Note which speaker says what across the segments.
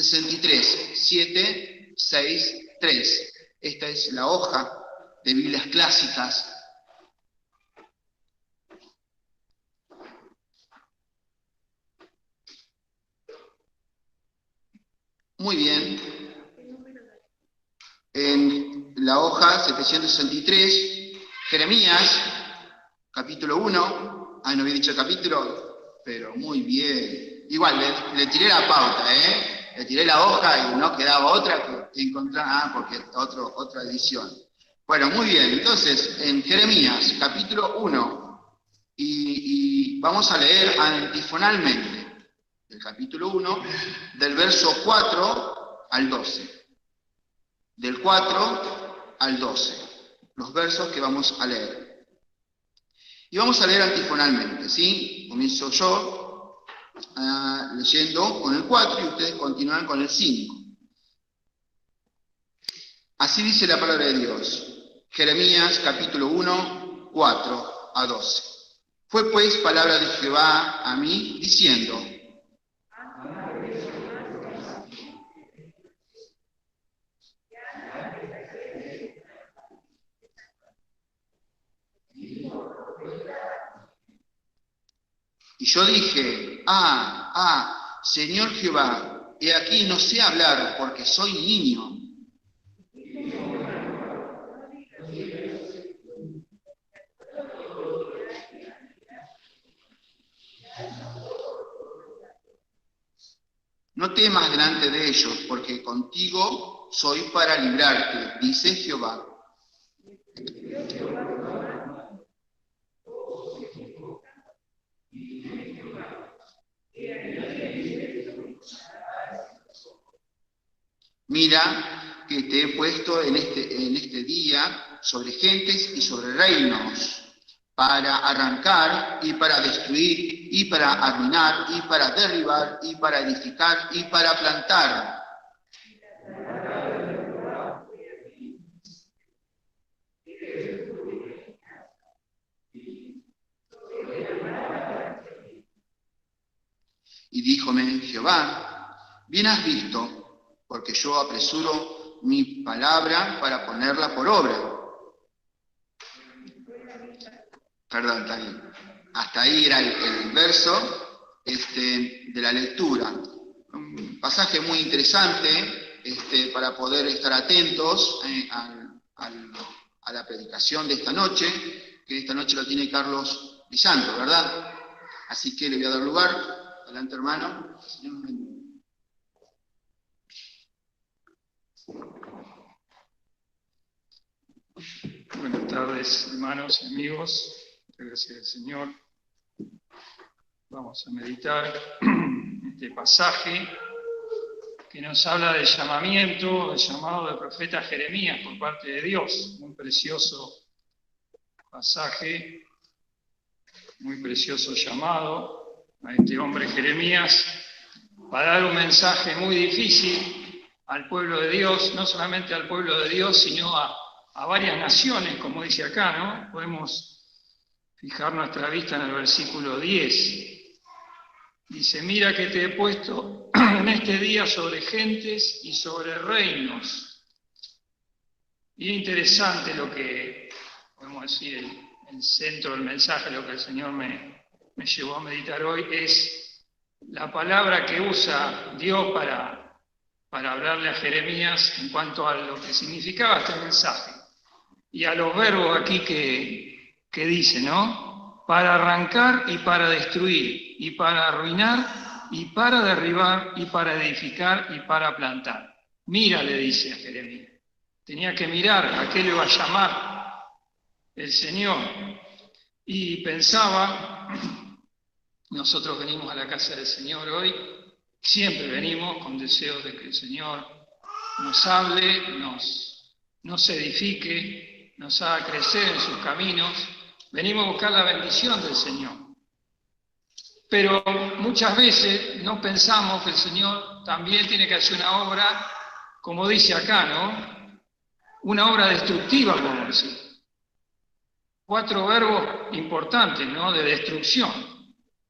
Speaker 1: 63, 7, 6, 3. Esta es la hoja de Biblias clásicas. Muy bien. En la hoja 763, Jeremías, capítulo 1. No había dicho el capítulo, pero muy bien. Igual, le tiré la pauta, Le tiré la hoja y no quedaba otra que encontrar, porque otra edición. Bueno, muy bien. Entonces, en Jeremías, capítulo 1, y vamos a leer antifonalmente el capítulo 1, del verso 4 al 12. Del 4 al 12. Los versos que vamos a leer. Y vamos a leer antifonalmente, ¿sí? Comienzo yo leyendo con el 4 y ustedes continúan con el 5. Así dice la palabra de Dios. Jeremías capítulo 1, 4 a 12. Fue pues palabra de Jehová a mí, diciendo: y yo dije, Señor Jehová, he aquí no sé hablar porque soy niño. No temas delante de ellos, porque contigo soy para librarte, dice Jehová. Mira que te he puesto en este día sobre gentes y sobre reinos, para arrancar y para destruir y para arruinar y para derribar y para edificar y para plantar. Y díjome Jehová: bien has visto, porque yo apresuro mi palabra para ponerla por obra. Perdón, está bien. Hasta ahí era el verso de la lectura. Un pasaje muy interesante para poder estar atentos a la predicación de esta noche, que esta noche lo tiene Carlos Villanto, ¿verdad? Así que le voy a dar lugar. Adelante, hermano.
Speaker 2: Buenas tardes, hermanos y amigos. Gracias al Señor. Vamos a meditar este pasaje que nos habla del llamamiento, del llamado del profeta Jeremías por parte de Dios. Un precioso pasaje, muy precioso llamado a este hombre Jeremías para dar un mensaje muy difícil al pueblo de Dios, no solamente al pueblo de Dios, sino a varias naciones, como dice acá, ¿no? Podemos fijar nuestra vista en el versículo 10. Dice: mira que te he puesto en este día sobre gentes y sobre reinos. Y es interesante lo que, podemos decir, el centro del mensaje, lo que el Señor me llevó a meditar hoy, es la palabra que usa Dios para hablarle a Jeremías en cuanto a lo que significaba este mensaje. Y a los verbos aquí que dice, ¿no? Para arrancar y para destruir, y para arruinar, y para derribar, y para edificar, y para plantar. Mira, le dice a Jeremías. Tenía que mirar a qué le iba a llamar el Señor. Y pensaba, nosotros venimos a la casa del Señor hoy, siempre venimos con deseos de que el Señor nos hable, nos edifique, nos haga crecer en sus caminos. Venimos a buscar la bendición del Señor. Pero muchas veces no pensamos que el Señor también tiene que hacer una obra, como dice acá, ¿no? Una obra destructiva, como decir. 4 verbos importantes, ¿no? De destrucción.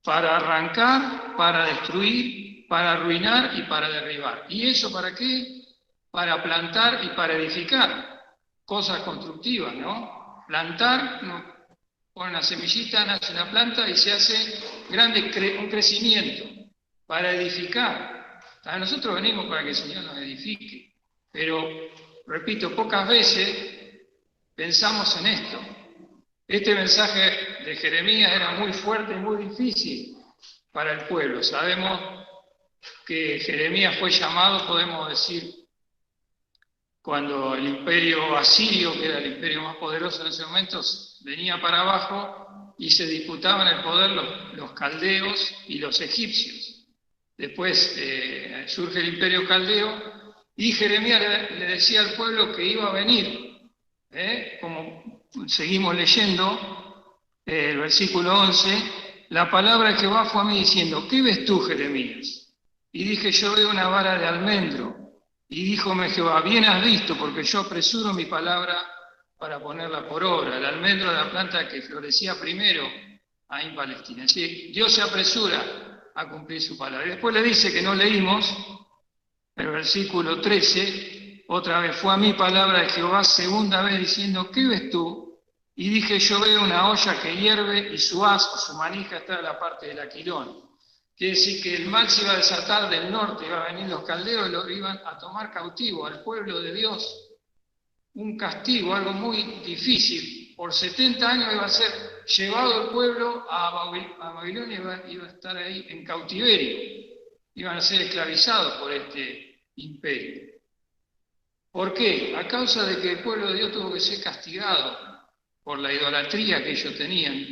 Speaker 2: Para arrancar, para destruir, para arruinar y para derribar. ¿Y eso para qué? Para plantar y para edificar. Cosas constructivas, ¿no? Plantar, pone una semillita, nace una planta y se hace un crecimiento. Para edificar. Nosotros venimos para que el Señor nos edifique. Pero, repito, pocas veces pensamos en esto. Este mensaje de Jeremías era muy fuerte y muy difícil para el pueblo. Sabemos que Jeremías fue llamado, podemos decir, cuando el imperio asirio, que era el imperio más poderoso en ese momento, venía para abajo y se disputaban el poder los caldeos y los egipcios. Después surge el imperio caldeo y Jeremías le decía al pueblo que iba a venir, como seguimos leyendo, el versículo 11, la palabra de Jehová fue a mí diciendo, ¿qué ves tú, Jeremías? Y dije, yo veo una vara de almendro. Y díjome Jehová, bien has visto, porque yo apresuro mi palabra para ponerla por obra. El almendro era la planta que florecía primero ahí en Palestina. Así, Dios se apresura a cumplir su palabra. Y después le dice que no leímos, el versículo 13, otra vez, fue a mí palabra de Jehová, segunda vez diciendo, ¿qué ves tú? Y dije, yo veo una olla que hierve y su haz o su manija está en la parte del aquilón. Quiere decir que el mal se iba a desatar del norte, iban a venir los caldeos y lo iban a tomar cautivo al pueblo de Dios. Un castigo, algo muy difícil. Por 70 años iba a ser llevado el pueblo a Babilonia, iba a estar ahí en cautiverio. Iban a ser esclavizados por este imperio. ¿Por qué? A causa de que el pueblo de Dios tuvo que ser castigado por la idolatría que ellos tenían.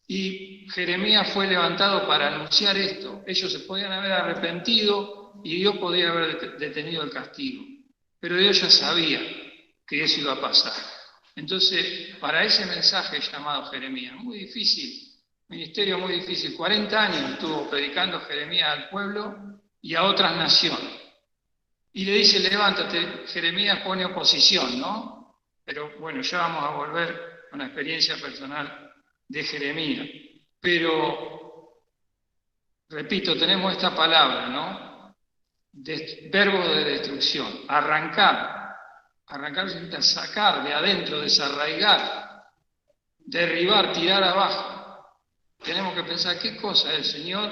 Speaker 2: Y Jeremías fue levantado para anunciar esto. Ellos se podían haber arrepentido y Dios podía haber detenido el castigo. Pero Dios ya sabía que eso iba a pasar. Entonces, para ese mensaje llamado Jeremías, muy difícil, ministerio muy difícil, 40 años estuvo predicando Jeremías al pueblo y a otras naciones. Y le dice, levántate, Jeremías pone oposición, ¿no? Pero bueno, ya vamos a volver a una experiencia personal de Jeremías. Pero, repito, tenemos esta palabra, ¿no? Verbo de destrucción, arrancar significa sacar de adentro, desarraigar, derribar, tirar abajo. Tenemos que pensar qué cosa el Señor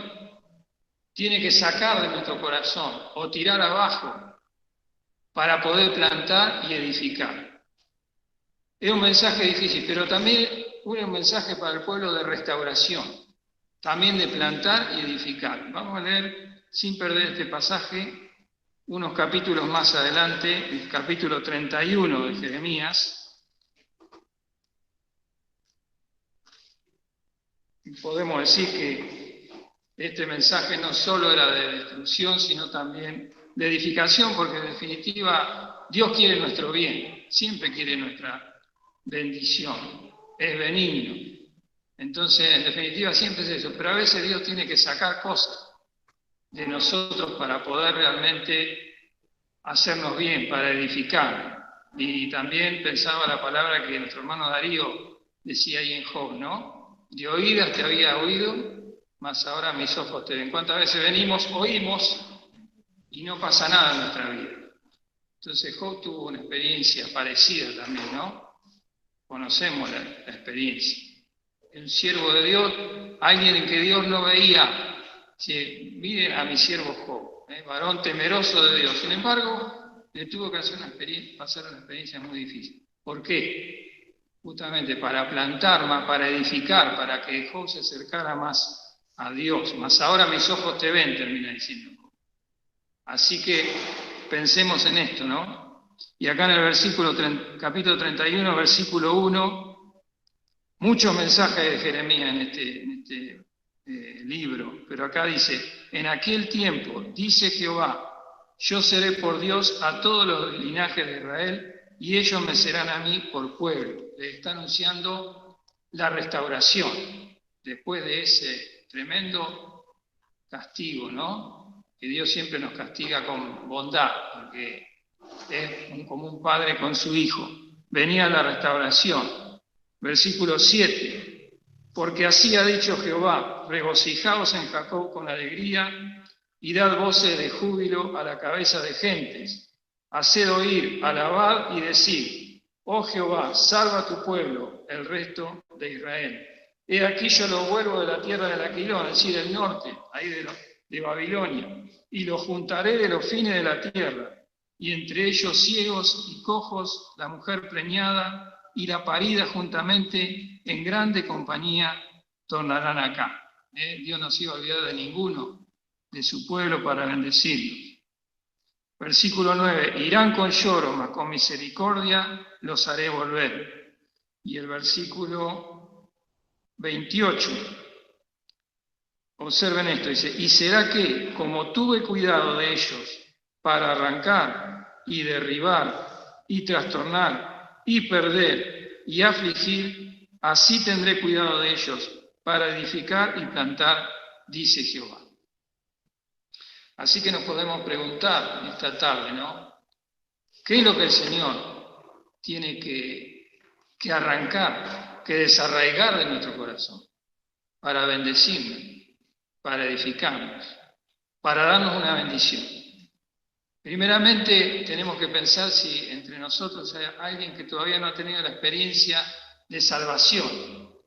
Speaker 2: tiene que sacar de nuestro corazón o tirar abajo para poder plantar y edificar. Es un mensaje difícil, pero también un mensaje para el pueblo de restauración, también de plantar y edificar. Vamos a leer, sin perder este pasaje, unos capítulos más adelante, el capítulo 31 de Jeremías. Y podemos decir que este mensaje no solo era de destrucción, sino también de edificación, porque en definitiva Dios quiere nuestro bien, siempre quiere nuestra bendición. Es benigno. Entonces, en definitiva, siempre es eso. Pero a veces Dios tiene que sacar cosas de nosotros para poder realmente hacernos bien, para edificar. Y también pensaba la palabra que nuestro hermano Darío decía ahí en Job, ¿no? De oídas te había oído, mas ahora mis ojos te ven. ¿Cuántas veces venimos, oímos y no pasa nada en nuestra vida? Entonces Job tuvo una experiencia parecida también, ¿no? Conocemos la experiencia. Un siervo de Dios, alguien en que Dios no veía. Miren a mi siervo Job, varón temeroso de Dios. Sin embargo, le tuvo que pasar una experiencia muy difícil. ¿Por qué? Justamente para plantar más, para edificar, para que Job se acercara más a Dios. Mas ahora mis ojos te ven, termina diciendo Job. Así que pensemos en esto, ¿no? Y acá en el capítulo 31, versículo 1, muchos mensajes de Jeremías en este libro, pero acá dice, en aquel tiempo, dice Jehová, yo seré por Dios a todos los linajes de Israel, y ellos me serán a mí por pueblo. Le está anunciando la restauración, después de ese tremendo castigo, ¿no? Que Dios siempre nos castiga con bondad, porque es como un padre con su hijo. Venía la restauración. Versículo 7. Porque así ha dicho Jehová, regocijaos en Jacob con alegría, y dad voces de júbilo a la cabeza de gentes. Haced oír, alabad y decid, oh Jehová, salva a tu pueblo, el resto de Israel. He aquí yo lo vuelvo de la tierra del Aquilón, es decir, del norte, ahí de Babilonia, y lo juntaré de los fines de la tierra, y entre ellos ciegos y cojos, la mujer preñada y la parida juntamente en grande compañía tornarán acá. Dios no se iba a olvidar de ninguno de su pueblo para bendecirlo. Versículo 9, irán con lloro, mas con misericordia los haré volver. Y el versículo 28, observen esto, dice, y será que, como tuve cuidado de ellos para arrancar y derribar y trastornar y perder y afligir, así tendré cuidado de ellos para edificar y plantar, dice Jehová. Así que nos podemos preguntar esta tarde, ¿no? ¿Qué es lo que el Señor tiene que arrancar, que desarraigar de nuestro corazón para bendecirnos, para edificarnos, para darnos una bendición? Primeramente tenemos que pensar si entre nosotros hay alguien que todavía no ha tenido la experiencia de salvación.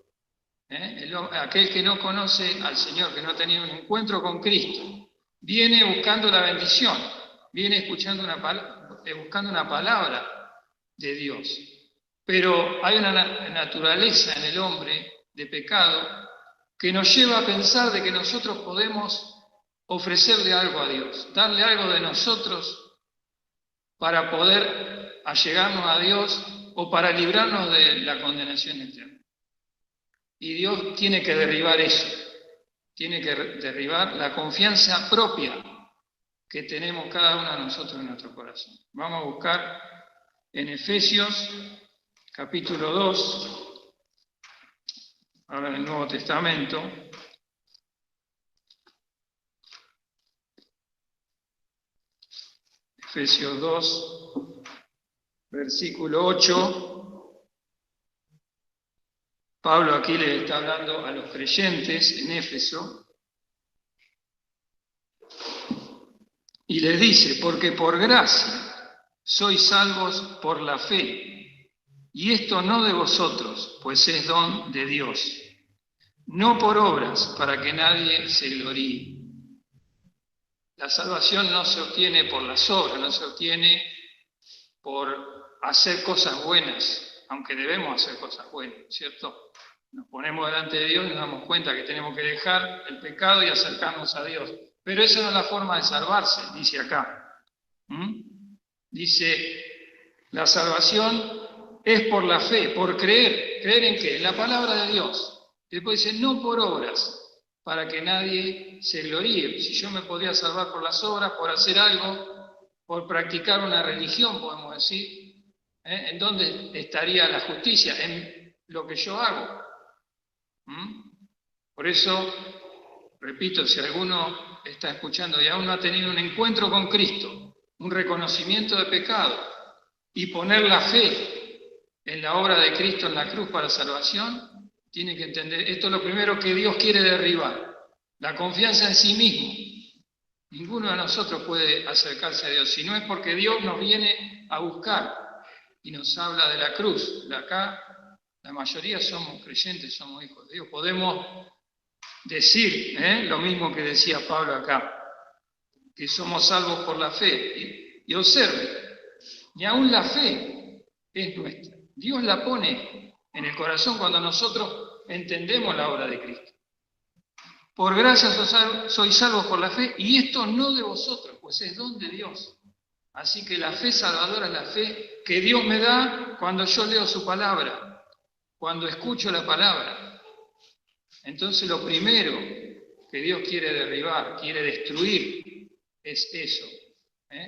Speaker 2: Aquel que no conoce al Señor, que no ha tenido un encuentro con Cristo, viene buscando la bendición, viene escuchando buscando una palabra de Dios. Pero hay una naturaleza en el hombre de pecado que nos lleva a pensar de que nosotros podemos ofrecerle algo a Dios, darle algo de nosotros para poder allegarnos a Dios o para librarnos de la condenación eterna. Y Dios tiene que derribar eso, tiene que derribar la confianza propia que tenemos cada uno de nosotros en nuestro corazón. Vamos a buscar en Efesios capítulo 2, ahora en el Nuevo Testamento. Efesios 2, versículo 8. Pablo aquí le está hablando a los creyentes en Éfeso y les dice, porque por gracia sois salvos por la fe, y esto no de vosotros, pues es don de Dios, no por obras para que nadie se gloríe. La salvación no se obtiene por las obras, no se obtiene por hacer cosas buenas, aunque debemos hacer cosas buenas, ¿cierto? Nos ponemos delante de Dios y nos damos cuenta que tenemos que dejar el pecado y acercarnos a Dios. Pero esa no es la forma de salvarse, dice acá. Dice, la salvación es por la fe, por creer. ¿Creer en qué? En la palabra de Dios. Después dice, no por obras, para que nadie se gloríe. Si yo me podría salvar por las obras, por hacer algo, por practicar una religión, podemos decir, ¿en dónde estaría la justicia? En lo que yo hago. Por eso, repito, si alguno está escuchando y aún no ha tenido un encuentro con Cristo, un reconocimiento de pecado y poner la fe en la obra de Cristo en la cruz para salvación, tiene que entender, esto es lo primero que Dios quiere derribar, la confianza en sí mismo. Ninguno de nosotros puede acercarse a Dios, si no es porque Dios nos viene a buscar y nos habla de la cruz. De acá, la mayoría somos creyentes, somos hijos de Dios. Podemos decir lo mismo que decía Pablo acá, que somos salvos por la fe. Y observe, ni aún la fe es nuestra. Dios la pone en el corazón cuando nosotros entendemos la obra de Cristo. Por gracia sois salvos por la fe, y esto no de vosotros, pues es don de Dios. Así que la fe salvadora es la fe que Dios me da cuando yo leo su palabra, cuando escucho la palabra. Entonces lo primero que Dios quiere derribar, quiere destruir, es eso.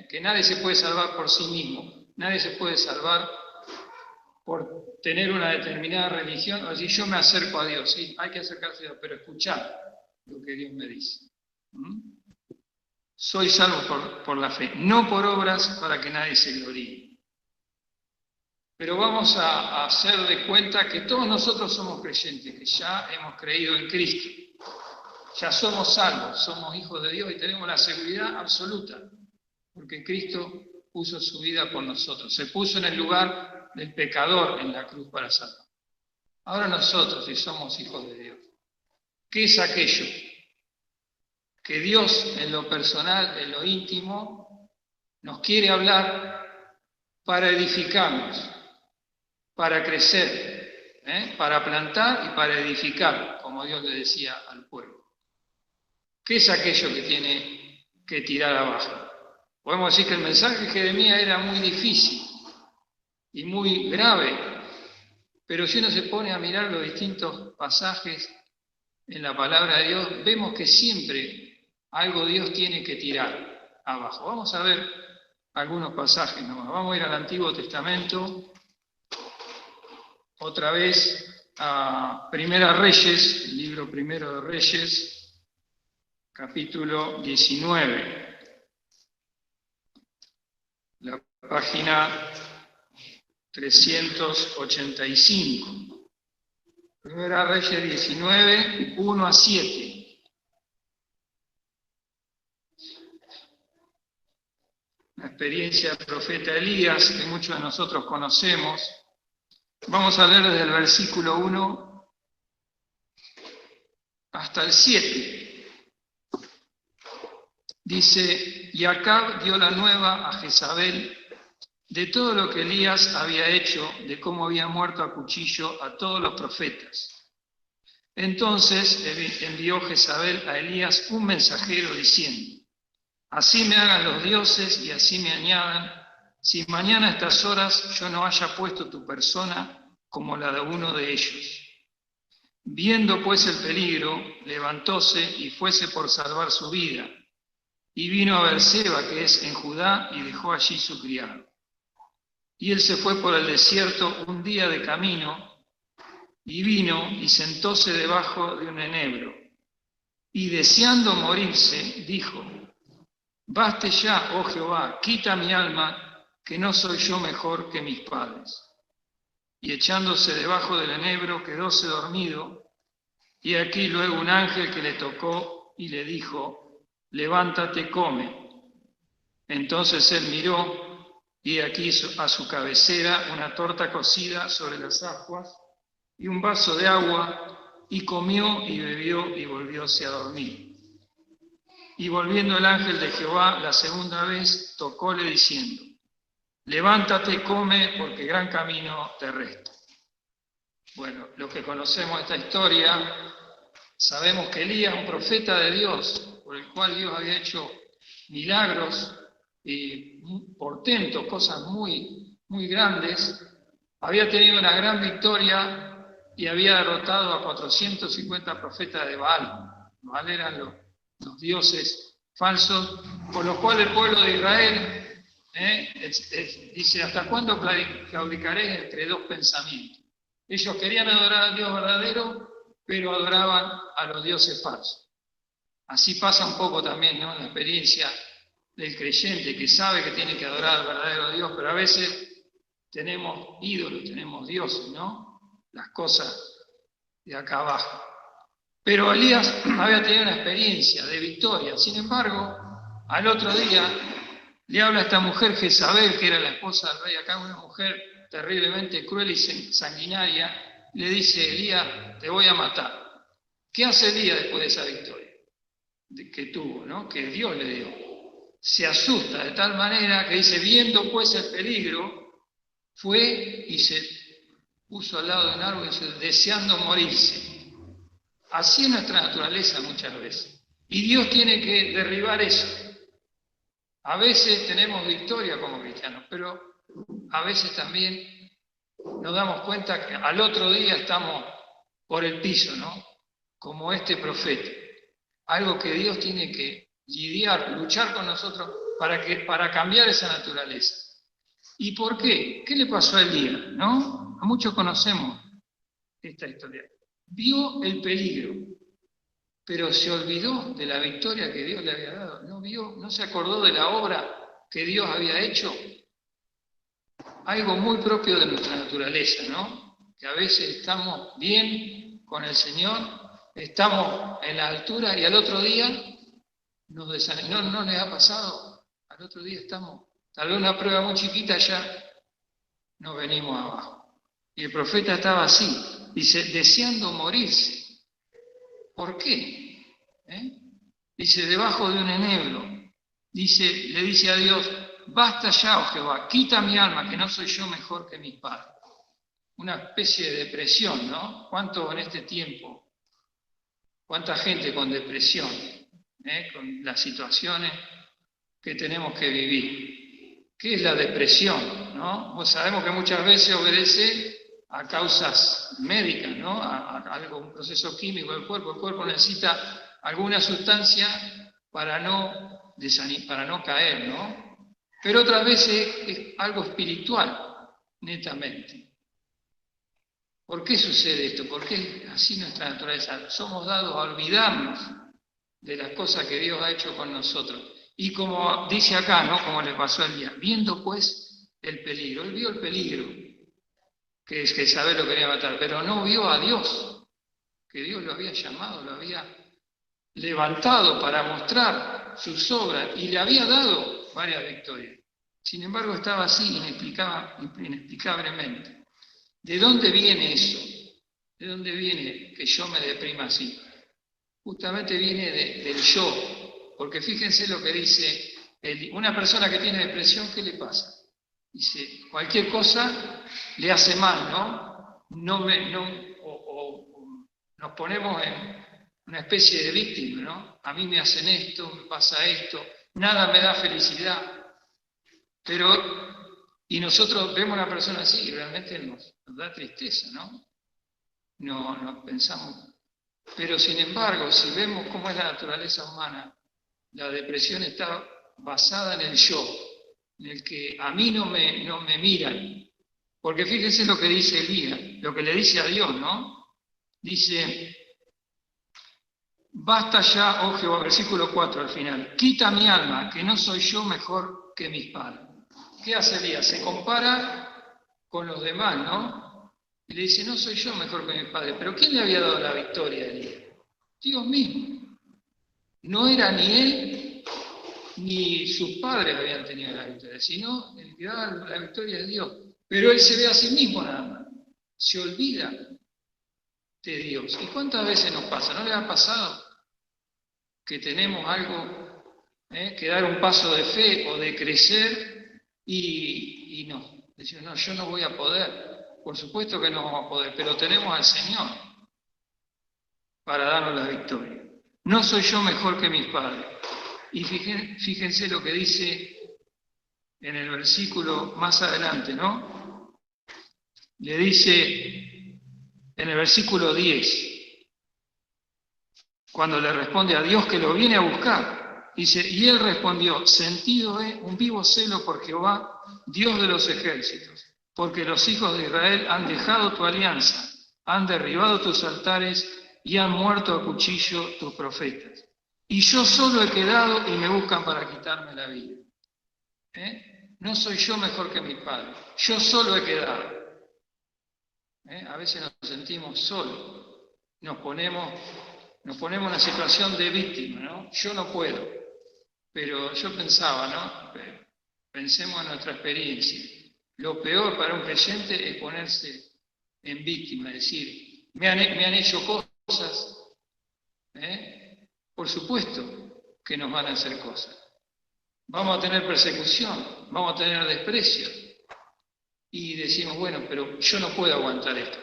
Speaker 2: Que nadie se puede salvar por sí mismo, nadie se puede salvar por tener una determinada religión, o decir yo me acerco a Dios, sí, hay que acercarse a Dios, pero escuchar lo que Dios me dice. Soy salvo por la fe, no por obras para que nadie se gloríe. Pero vamos a hacer de cuenta que todos nosotros somos creyentes, que ya hemos creído en Cristo. Ya somos salvos, somos hijos de Dios y tenemos la seguridad absoluta, porque Cristo puso su vida por nosotros, se puso en el lugar del pecador en la cruz para salvar. Ahora nosotros, si somos hijos de Dios, ¿qué es aquello que Dios en lo personal, en lo íntimo, nos quiere hablar para edificarnos, para crecer, para plantar y para edificar, como Dios le decía al pueblo? ¿Qué es aquello que tiene que tirar abajo? Podemos decir que el mensaje de Jeremías era muy difícil y muy grave, pero si uno se pone a mirar los distintos pasajes en la palabra de Dios, vemos que siempre algo Dios tiene que tirar abajo. Vamos a ver algunos pasajes nomás. Vamos a ir al Antiguo Testamento, otra vez a Primera Reyes, el libro Primero de Reyes, capítulo 19. La página 385. Primera Reyes 19, 1 a 7. La experiencia del profeta Elías, que muchos de nosotros conocemos. Vamos a leer desde el versículo 1 hasta el 7. Dice, y Acab dio la nueva a Jezabel de todo lo que Elías había hecho, de cómo había muerto a cuchillo a todos los profetas. Entonces envió Jezabel a Elías un mensajero diciendo, así me hagan los dioses y así me añadan, si mañana a estas horas yo no haya puesto tu persona como la de uno de ellos. Viendo pues el peligro, levantóse y fuese por salvar su vida. Y vino a Beerseba, que es en Judá, y dejó allí su criado. Y él se fue por el desierto un día de camino, y vino y sentóse debajo de un enebro. Y deseando morirse, dijo, baste ya, oh Jehová, quita mi alma, que no soy yo mejor que mis padres. Y echándose debajo del enebro, quedóse dormido, y aquí luego un ángel que le tocó y le dijo, levántate, come. Entonces él miró, y aquí a su cabecera una torta cocida sobre las ascuas, y un vaso de agua, y comió y bebió, y volvióse a dormir. Y volviendo el ángel de Jehová la segunda vez, tocóle diciendo, levántate, come, porque gran camino te resta. Bueno, los que conocemos esta historia, sabemos que Elías, un profeta de Dios, por el cual Dios había hecho milagros y portentos, cosas muy, muy grandes, había tenido una gran victoria y había derrotado a 450 profetas de Baal. Baal eran los dioses falsos, por los cuales el pueblo de Israel dice, ¿hasta cuándo claudicaréis entre dos pensamientos? Ellos querían adorar al Dios verdadero, pero adoraban a los dioses falsos. Así pasa un poco también, ¿no?, en la experiencia del creyente que sabe que tiene que adorar al verdadero Dios, pero a veces tenemos ídolos, tenemos dioses, ¿no? Las cosas de acá abajo. Pero Elías había tenido una experiencia de victoria. Sin embargo, al otro día le habla a esta mujer Jezabel, que era la esposa del rey acá, una mujer terriblemente cruel y sanguinaria, le dice, Elías, te voy a matar. ¿Qué hace Elías después de esa victoria que tuvo, ¿no?, que Dios le dio? Se asusta de tal manera que dice, viendo pues el peligro, fue y se puso al lado de un árbol y dice, deseando morirse. Así es nuestra naturaleza muchas veces. Y Dios tiene que derribar eso. A veces tenemos victoria como cristianos, pero a veces también nos damos cuenta que al otro día estamos por el piso, ¿no? Como este profeta. Algo que Dios tiene que lidiar, luchar con nosotros para cambiar esa naturaleza. ¿Y por qué? ¿Qué le pasó a Elías? ¿No? A muchos conocemos esta historia. Vio el peligro, pero se olvidó de la victoria que Dios le había dado. No se acordó de la obra que Dios había hecho. algo muy propio de nuestra naturaleza, ¿no? Que a veces estamos bien con el Señor, estamos en la altura y al otro día nos desanimamos. ¿No les ha pasado? Al otro día estamos, tal vez una prueba muy chiquita, ya nos venimos abajo. Y el profeta estaba así, dice, deseando morirse. ¿Por qué? Dice, debajo de un enebro, le dice a Dios, basta ya, oh Jehová, quita mi alma, que no soy yo mejor que mis padres. Una especie de depresión, ¿no? ¿Cuánto en este tiempo? ¿Cuánta gente con depresión? Con las situaciones que tenemos que vivir. ¿Qué es la depresión? ¿No? Pues sabemos que muchas veces obedece a causas médicas, ¿no? A algo, un proceso químico del cuerpo. El cuerpo necesita alguna sustancia para no caer, ¿no? Pero otras veces es algo espiritual, netamente. ¿Por qué sucede esto? ¿Por qué así nuestra naturaleza? Somos dados a olvidarnos de las cosas que Dios ha hecho con nosotros. Y como dice acá, ¿no? Como le pasó a Elías, viendo pues el peligro. Él vio el peligro, que es que Jezabel lo quería matar, pero no vio a Dios, que Dios lo había llamado, lo había levantado para mostrar sus obras y le había dado varias victorias. Sin embargo, estaba así, inexplicablemente. ¿De dónde viene eso? ¿De dónde viene que yo me deprima así? Justamente viene del yo, porque fíjense lo que dice una persona que tiene depresión, ¿qué le pasa? Dice, cualquier cosa le hace mal, ¿no? Nos ponemos en una especie de víctima, ¿no? A mí me hacen esto, me pasa esto, nada me da felicidad. Y nosotros vemos a una persona así y realmente nos da tristeza, ¿no? No pensamos. Pero sin embargo, si vemos cómo es la naturaleza humana, la depresión está basada en el yo, en el que a mí no me miran. Porque fíjense lo que dice Elías, lo que le dice a Dios, ¿no? Dice, basta ya, oh Jehová, versículo 4 al final, quita mi alma, que no soy yo mejor que mis padres. ¿Qué hace Elías? Se compara con los demás, ¿no? Y le dice, no soy yo mejor que mis padres. Pero ¿quién le había dado la victoria a Elías? Dios mismo. No era ni él ni sus padres habían tenido la victoria, sino el que daba la victoria es Dios. Pero él se ve a sí mismo nada más. Se olvida de Dios. ¿Y cuántas veces nos pasa? ¿No le ha pasado que tenemos algo, que dar un paso de fe o de crecer y no? Decimos, no, yo no voy a poder. Por supuesto que no vamos a poder, pero tenemos al Señor para darnos la victoria. No soy yo mejor que mis padres. Y fíjense lo que dice en el versículo más adelante, ¿no? Le dice en el versículo 10, cuando le responde a Dios que lo viene a buscar, dice, y él respondió, sentido es un vivo celo por Jehová, Dios de los ejércitos, porque los hijos de Israel han dejado tu alianza, han derribado tus altares y han muerto a cuchillo tus profetas. Y yo solo he quedado y me buscan para quitarme la vida. No soy yo mejor que mi padre, yo solo he quedado. A veces nos sentimos solos, nos ponemos en una situación de víctima, ¿no? Yo no puedo, pero yo pensaba, ¿no? Pensemos en nuestra experiencia. Lo peor para un creyente es ponerse en víctima, es decir, me han hecho cosas, por supuesto que nos van a hacer cosas. Vamos a tener persecución, vamos a tener desprecio. Y decimos, bueno, pero yo no puedo aguantar esto.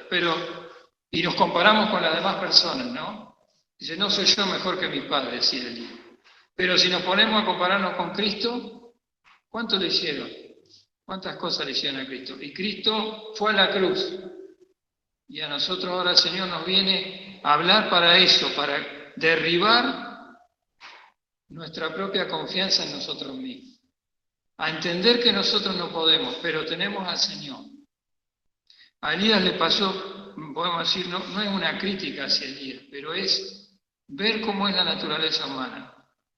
Speaker 2: Y nos comparamos con las demás personas, ¿no? Dice, no soy yo mejor que mis padres, decía Elías. Pero si nos ponemos a compararnos con Cristo, ¿cuánto le hicieron? ¿Cuántas cosas le hicieron a Cristo? Y Cristo fue a la cruz. Y a nosotros ahora el Señor nos viene a hablar para eso, para derribar nuestra propia confianza en nosotros mismos. A entender que nosotros no podemos, pero tenemos al Señor. A Elías le pasó, podemos decir, no es una crítica hacia Elías, pero es ver cómo es la naturaleza humana.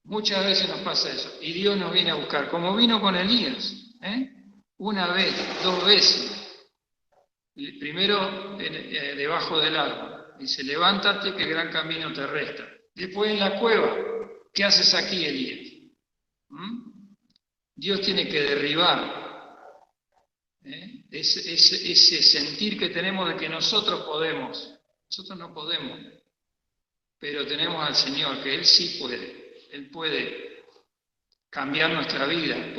Speaker 2: Muchas veces nos pasa eso, y Dios nos viene a buscar, como vino con Elías. una vez, 2 veces. Primero debajo del árbol. Dice, levántate que el gran camino te resta. Después en la cueva, ¿qué haces aquí, Elías? Dios tiene que derribar ese sentir que tenemos de que nosotros podemos. Nosotros no podemos, pero tenemos al Señor, que Él sí puede. Él puede cambiar nuestra vida,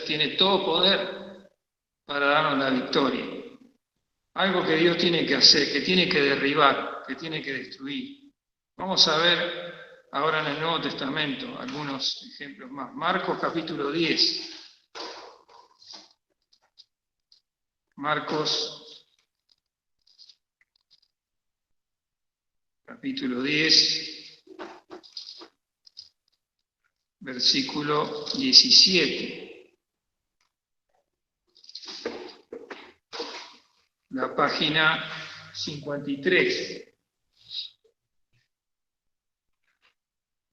Speaker 2: tiene todo poder para darnos la victoria. Algo que Dios tiene que hacer, que tiene que derribar, que tiene que destruir. Vamos a ver ahora en el Nuevo Testamento algunos ejemplos más. Marcos capítulo 10. Marcos capítulo 10, versículo 17. La página 53.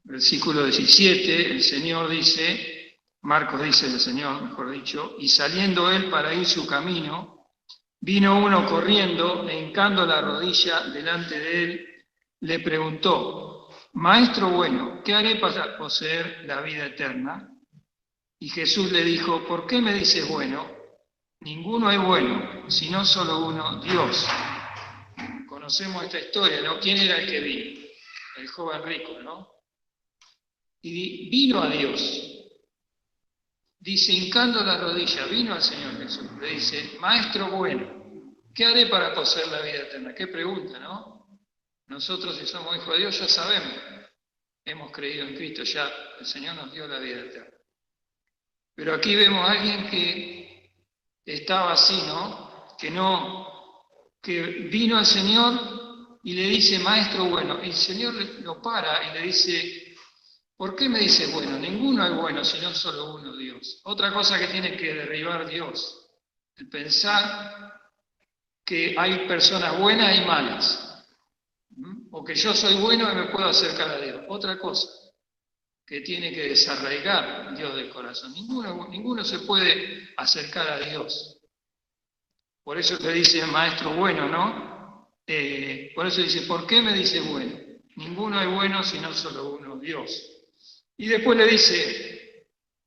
Speaker 2: Versículo 17, el Señor dice, Marcos dice del Señor, mejor dicho, y saliendo él para ir su camino, vino uno corriendo, e hincando la rodilla delante de él, le preguntó, Maestro bueno, ¿qué haré para poseer la vida eterna? Y Jesús le dijo, ¿por qué me dices bueno? Ninguno es bueno, sino solo uno, Dios. Conocemos esta historia, ¿no? ¿Quién era el que vino? El joven rico, ¿no? Y vino a Dios. Dice, hincando la rodilla, vino al Señor Jesús. Le dice, Maestro bueno, ¿qué haré para poseer la vida eterna? Qué pregunta, ¿no? Nosotros, si somos hijos de Dios, ya sabemos. Hemos creído en Cristo, ya el Señor nos dio la vida eterna. Pero aquí vemos a alguien que estaba así, ¿no? Que vino al Señor y le dice, Maestro bueno. Y el Señor lo para y le dice, ¿por qué me dice bueno? Ninguno es bueno, sino solo uno, Dios. Otra cosa que tiene que derribar Dios, el pensar que hay personas buenas y malas, o que yo soy bueno y me puedo acercar a Dios. Otra cosa que tiene que desarraigar Dios del corazón. Ninguno se puede acercar a Dios. Por eso le dice Maestro bueno, ¿no? Por eso dice, ¿por qué me dice bueno? Ninguno es bueno sino solo uno, Dios. Y después le dice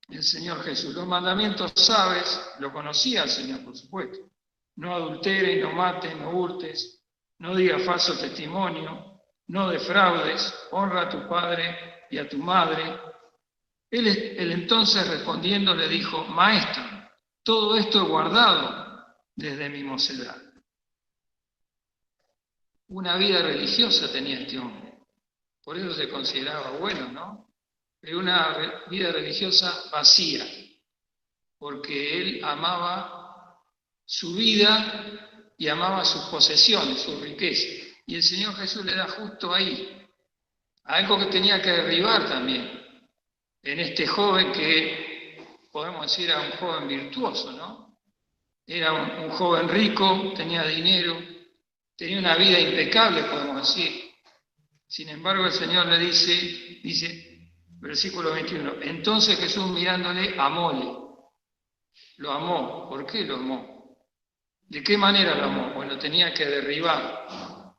Speaker 2: el Señor Jesús, los mandamientos sabes, lo conocía el Señor, por supuesto. No adulteres, no mates, no hurtes, no digas falso testimonio, no defraudes, honra a tu padre y a tu madre. Él entonces respondiendo le dijo, Maestro, todo esto he guardado desde mi mocedad. Una vida religiosa tenía este hombre, por eso se consideraba bueno, ¿no? Pero una vida religiosa vacía, porque él amaba su vida y amaba sus posesiones, su riqueza. Y el Señor Jesús le da justo ahí, algo que tenía que derribar también, en este joven que, podemos decir, era un joven virtuoso, ¿no? Era un joven rico, tenía dinero, tenía una vida impecable, podemos decir. Sin embargo, el Señor le dice, versículo 21, entonces Jesús mirándole, amóle. Lo amó. ¿Por qué lo amó? ¿De qué manera lo amó? Bueno, tenía que derribar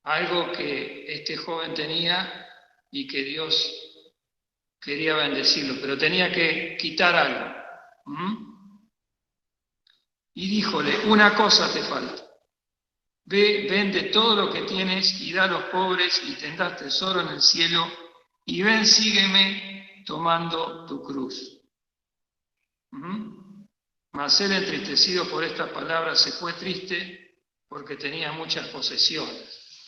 Speaker 2: algo que este joven tenía y que Dios quería bendecirlo, pero tenía que quitar algo. Y díjole, una cosa te falta. Ve, vende todo lo que tienes y da a los pobres y tendrás tesoro en el cielo, y ven, sígueme tomando tu cruz. Mas él, entristecido por estas palabras, se fue triste porque tenía muchas posesiones.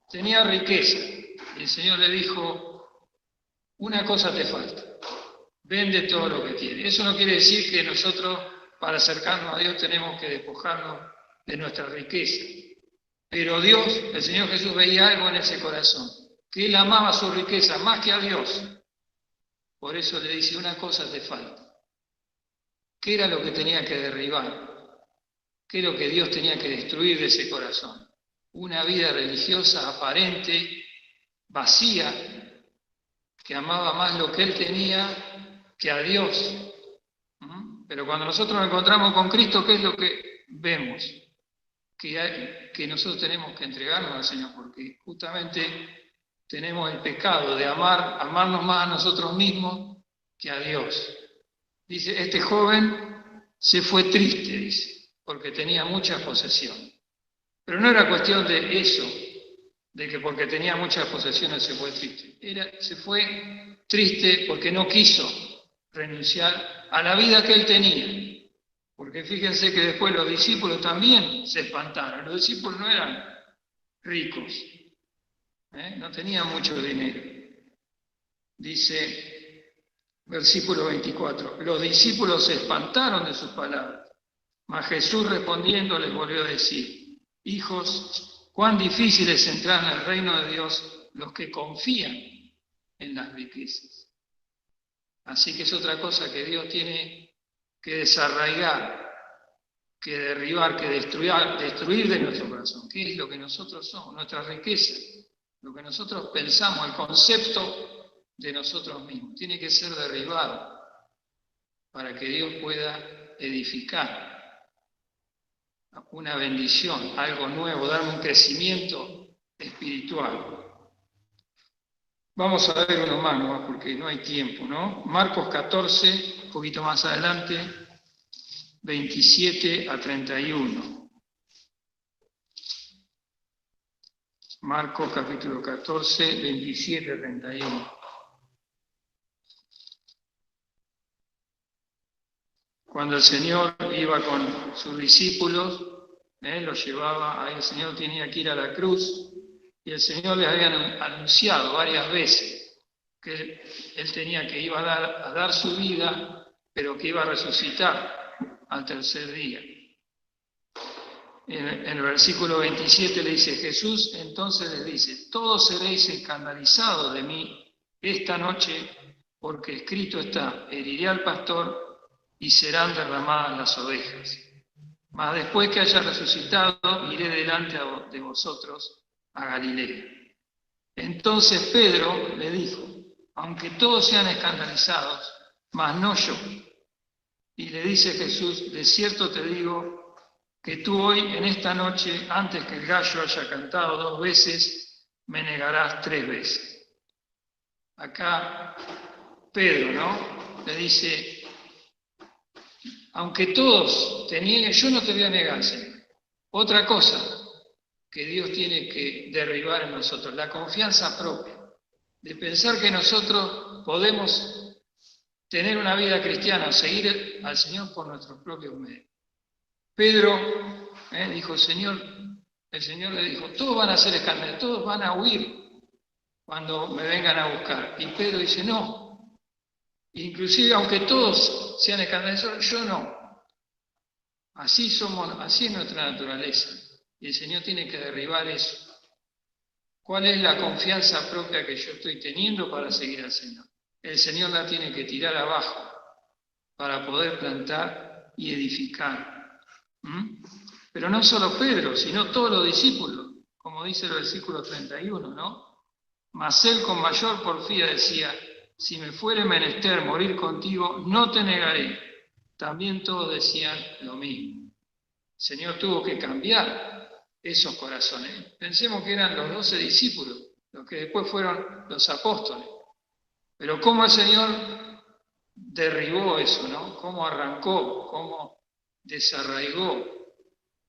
Speaker 2: Tenía riqueza. Y el Señor le dijo, una cosa te falta. Vende todo lo que tienes. Eso no quiere decir que nosotros, para acercarnos a Dios, tenemos que despojarnos de nuestra riqueza. Pero Dios, el Señor Jesús, veía algo en ese corazón, que él amaba su riqueza más que a Dios. Por eso le dice, una cosa te falta. ¿Qué era lo que tenía que derribar? ¿Qué es lo que Dios tenía que destruir de ese corazón? Una vida religiosa aparente, vacía, que amaba más lo que él tenía que a Dios. Pero Pero cuando nosotros nos encontramos con Cristo, ¿qué es lo que vemos? Que nosotros tenemos que entregarnos al Señor, porque justamente tenemos el pecado de amarnos más a nosotros mismos que a Dios. Dice, este joven se fue triste, dice, porque tenía muchas posesiones. Pero no era cuestión de eso, de que porque tenía muchas posesiones se fue triste. Se fue triste porque no quiso renunciar a la vida que él tenía. Porque fíjense que después los discípulos también se espantaron. Los discípulos no eran ricos, no tenían mucho dinero. Dice, versículo 24, los discípulos se espantaron de sus palabras, mas Jesús respondiendo les volvió a decir, hijos, cuán difícil es entrar en el reino de Dios los que confían en las riquezas. Así que es otra cosa que Dios tiene que desarraigar, que derribar, que destruir de nuestro corazón. ¿Qué es lo que nosotros somos? Nuestra riqueza, lo que nosotros pensamos, el concepto de nosotros mismos. Tiene que ser derribado para que Dios pueda edificar una bendición, algo nuevo, darme un crecimiento espiritual. Vamos a ver uno más, ¿no? Porque no hay tiempo, ¿no? Marcos 14, un poquito más adelante, 27 a 31. Marcos capítulo 14, 27 a 31. Cuando el Señor iba con sus discípulos, los llevaba, ahí el Señor tenía que ir a la cruz, y el Señor les había anunciado varias veces que Él tenía que iba a dar su vida, pero que iba a resucitar al tercer día. En el versículo 27 le dice, Jesús entonces les dice, todos seréis escandalizados de mí esta noche, porque escrito está, heriré al pastor y serán derramadas las ovejas. Mas después que haya resucitado, iré delante de vosotros a Galilea. Entonces Pedro le dijo, aunque todos sean escandalizados, mas no yo. Y le dice Jesús, de cierto te digo que tú hoy, en esta noche, antes que el gallo haya cantado 2 veces, me negarás 3 veces. Acá Pedro, ¿no? Le dice, aunque todos te nieguen, yo no te voy a negar, Señor. Otra cosa que Dios tiene que derribar en nosotros, la confianza propia, de pensar que nosotros podemos tener una vida cristiana, seguir al Señor por nuestros propios medios. Pedro dijo, el Señor le dijo, todos van a ser escandalizados, todos van a huir cuando me vengan a buscar. Y Pedro dice, no, inclusive aunque todos sean escandalizados, yo no. Así es nuestra naturaleza. Y el Señor tiene que derribar eso. ¿Cuál es la confianza propia que yo estoy teniendo para seguir al Señor? El Señor la tiene que tirar abajo para poder plantar y edificar. Pero no solo Pedro, sino todos los discípulos, como dice el versículo 31, ¿no? Mas él con mayor porfía decía, si me fuere menester morir contigo, no te negaré. También todos decían lo mismo. El Señor tuvo que cambiar esos corazones. Pensemos que eran los 12 discípulos, los que después fueron los apóstoles. Pero cómo el Señor derribó eso, ¿no? Cómo arrancó, cómo desarraigó,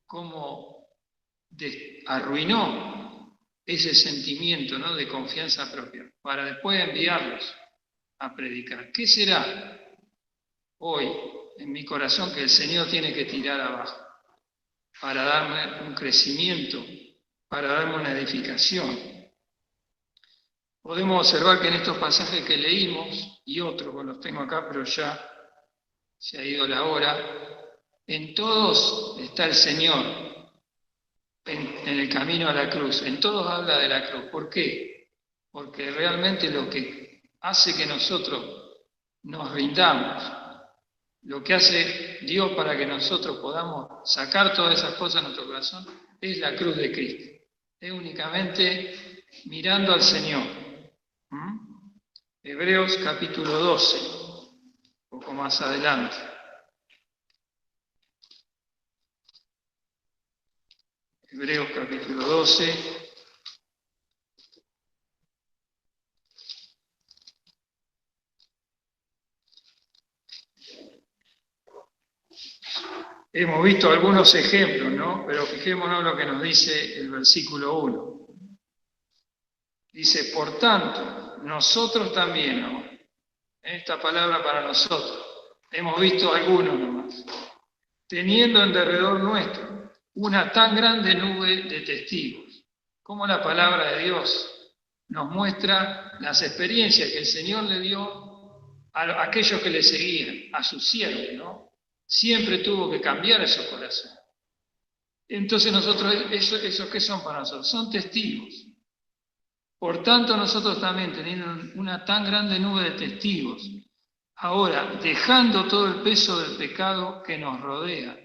Speaker 2: cómo arruinó ese sentimiento, ¿no? De confianza propia, para después enviarlos a predicar. ¿Qué será hoy en mi corazón que el Señor tiene que tirar abajo para darme un crecimiento, para darme una edificación? Podemos observar que en estos pasajes que leímos, y otros, pues los tengo acá, pero ya se ha ido la hora, en todos está el Señor, en el camino a la cruz, en todos habla de la cruz. ¿Por qué? Porque realmente lo que hace que nosotros nos rindamos, lo que hace Dios para que nosotros podamos sacar todas esas cosas de nuestro corazón, es la cruz de Cristo. Es únicamente mirando al Señor. Hebreos capítulo 12, un poco más adelante. Hebreos capítulo 12. Hemos visto algunos ejemplos, ¿no? Pero fijémonos lo que nos dice el versículo 1. Dice, por tanto, nosotros también, ¿no? Esta palabra para nosotros. Hemos visto algunos nomás. Teniendo en derredor nuestro una tan grande nube de testigos, como la palabra de Dios nos muestra las experiencias que el Señor le dio a aquellos que le seguían, a sus siervos, ¿no? Siempre tuvo que cambiar esos corazones. Entonces nosotros, ¿esos qué son para nosotros? Son testigos. Por tanto, nosotros también, teniendo una tan grande nube de testigos, ahora, dejando todo el peso del pecado que nos rodea,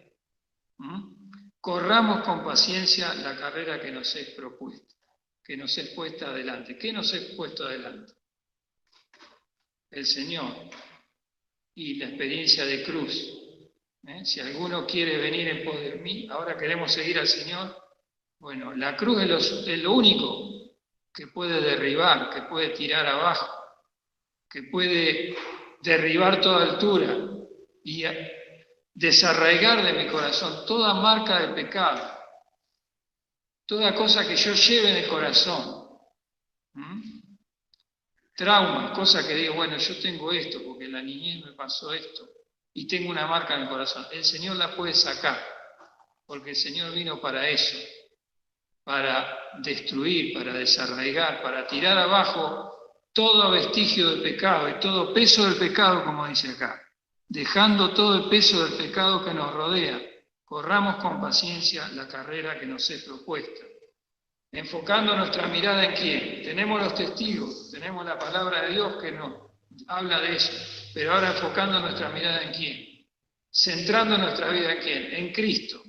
Speaker 2: corramos con paciencia la carrera que nos es propuesta, que nos es puesta adelante. ¿Qué nos es puesto adelante? El Señor y la experiencia de cruz. Si alguno quiere venir en pos de mí, ahora queremos seguir al Señor, bueno, la cruz es lo único que puede derribar, que puede tirar abajo, que puede derribar toda altura y desarraigar de mi corazón toda marca de pecado, toda cosa que yo lleve en el corazón. Traumas, cosas que digo, bueno, yo tengo esto, porque en la niñez me pasó esto, y tengo una marca en el corazón. El Señor la puede sacar, porque el Señor vino para eso, para destruir, para desarraigar, para tirar abajo todo vestigio del pecado y todo peso del pecado, como dice acá. Dejando todo el peso del pecado que nos rodea, corramos con paciencia la carrera que nos es propuesta. Enfocando nuestra mirada en quién. Tenemos los testigos, tenemos la palabra de Dios que nos habla de eso, pero ahora enfocando nuestra mirada en quién. Centrando nuestra vida en quién, en Cristo.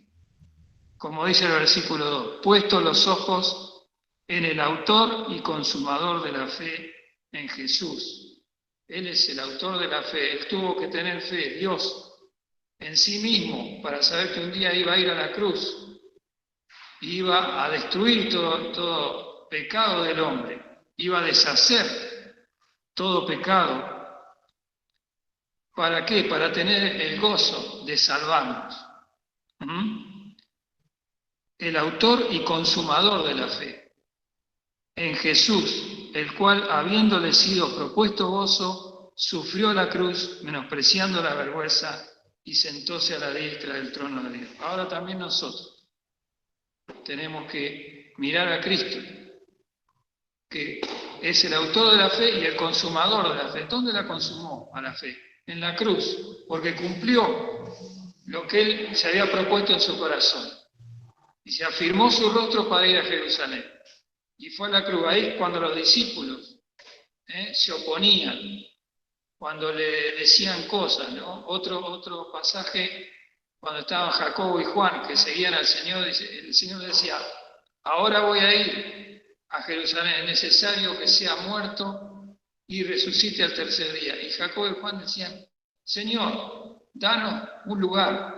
Speaker 2: Como dice el versículo 2, puesto los ojos en el autor y consumador de la fe, en Jesús. Él es el autor de la fe, Él tuvo que tener fe, Dios, en sí mismo, para saber que un día iba a ir a la cruz, iba a destruir todo pecado del hombre, iba a deshacer todo pecado. ¿Para qué? Para tener el gozo de salvarnos. El autor y consumador de la fe, en Jesús, el cual, habiéndole sido propuesto gozo, sufrió la cruz, menospreciando la vergüenza, y sentóse a la diestra del trono de Dios. Ahora también nosotros tenemos que mirar a Cristo, que es el autor de la fe y el consumador de la fe. ¿Dónde la consumó a la fe? En la cruz, porque cumplió lo que Él se había propuesto en su corazón. Y se afirmó su rostro para ir a Jerusalén. Y fue a la cruz. Ahí cuando los discípulos se oponían, cuando le decían cosas, ¿no? Otro pasaje, cuando estaban Jacobo y Juan, que seguían al Señor, el Señor decía, ahora voy a ir a Jerusalén, es necesario que sea muerto y resucite al tercer día. Y Jacobo y Juan decían, Señor, danos un lugar,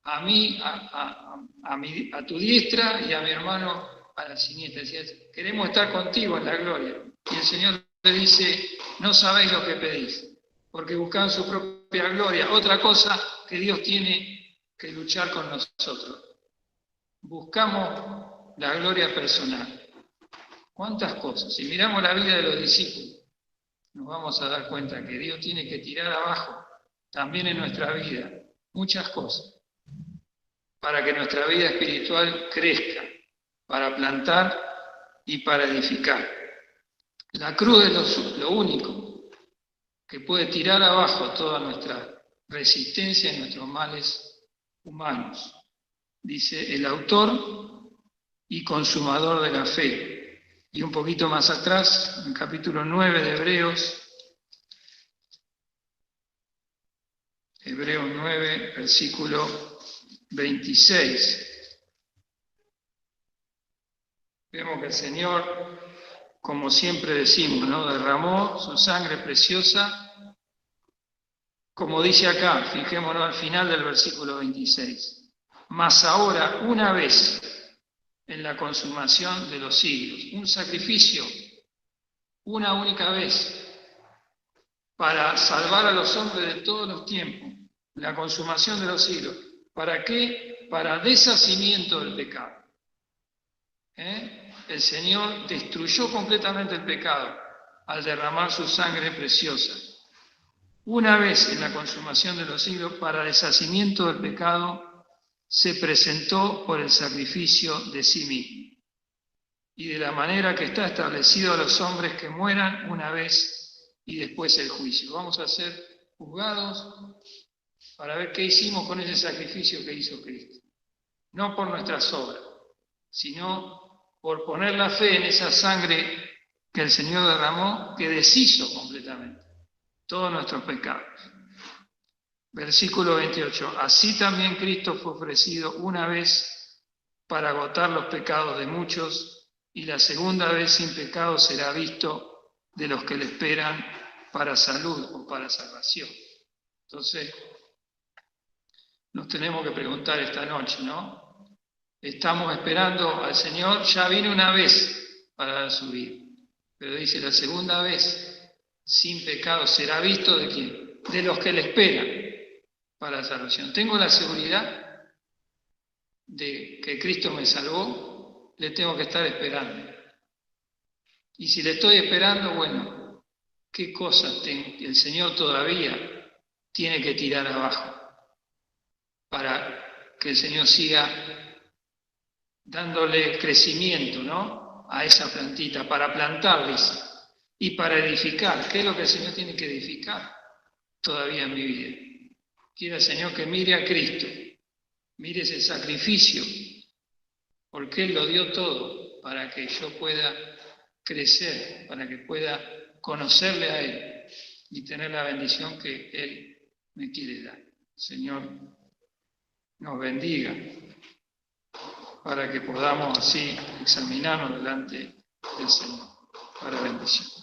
Speaker 2: a mí, a tu diestra y a mi hermano a la siniestra. Decía, queremos estar contigo en la gloria. Y el Señor le dice, no sabéis lo que pedís, porque buscaban su propia gloria. Otra cosa que Dios tiene que luchar con nosotros. Buscamos la gloria personal. ¿Cuántas cosas? Si miramos la vida de los discípulos, nos vamos a dar cuenta que Dios tiene que tirar abajo, también en nuestra vida, muchas cosas, para que nuestra vida espiritual crezca, para plantar y para edificar. La cruz es lo único que puede tirar abajo toda nuestra resistencia y nuestros males humanos. Dice el autor y consumador de la fe. Y un poquito más atrás, en el capítulo 9 de Hebreos 9, versículo 26. Vemos que el Señor, como siempre decimos, ¿no? Derramó su sangre preciosa, como dice acá, fijémonos al final del versículo 26. Mas ahora, una vez, en la consumación de los siglos. Un sacrificio, una única vez, para salvar a los hombres de todos los tiempos, la consumación de los siglos. ¿Para qué? Para deshacimiento del pecado. El Señor destruyó completamente el pecado al derramar su sangre preciosa. Una vez en la consumación de los siglos, para deshacimiento del pecado, se presentó por el sacrificio de sí mismo. Y de la manera que está establecido a los hombres que mueran una vez y después el juicio. Vamos a ser juzgados para ver qué hicimos con ese sacrificio que hizo Cristo. No por nuestras obras, sino por poner la fe en esa sangre que el Señor derramó, que deshizo completamente todos nuestros pecados. Versículo 28. Así también Cristo fue ofrecido una vez para agotar los pecados de muchos, y la segunda vez sin pecado será visto de los que le esperan para salud o para salvación. Entonces, nos tenemos que preguntar esta noche, ¿no? Estamos esperando al Señor, ya vino una vez para dar su vida, pero dice la segunda vez sin pecado será visto ¿de quién? De los que le esperan para la salvación. Tengo la seguridad de que Cristo me salvó, le tengo que estar esperando. Y si le estoy esperando, bueno, ¿qué cosas el Señor todavía tiene que tirar abajo para que el Señor siga dándole crecimiento, ¿no? A esa plantita, para plantarles y para edificar? ¿Qué es lo que el Señor tiene que edificar todavía en mi vida? Quiere el Señor que mire a Cristo, mire ese sacrificio, porque Él lo dio todo para que yo pueda crecer, para que pueda conocerle a Él y tener la bendición que Él me quiere dar. Señor, nos bendiga para que podamos así examinarnos delante del Señor para bendición.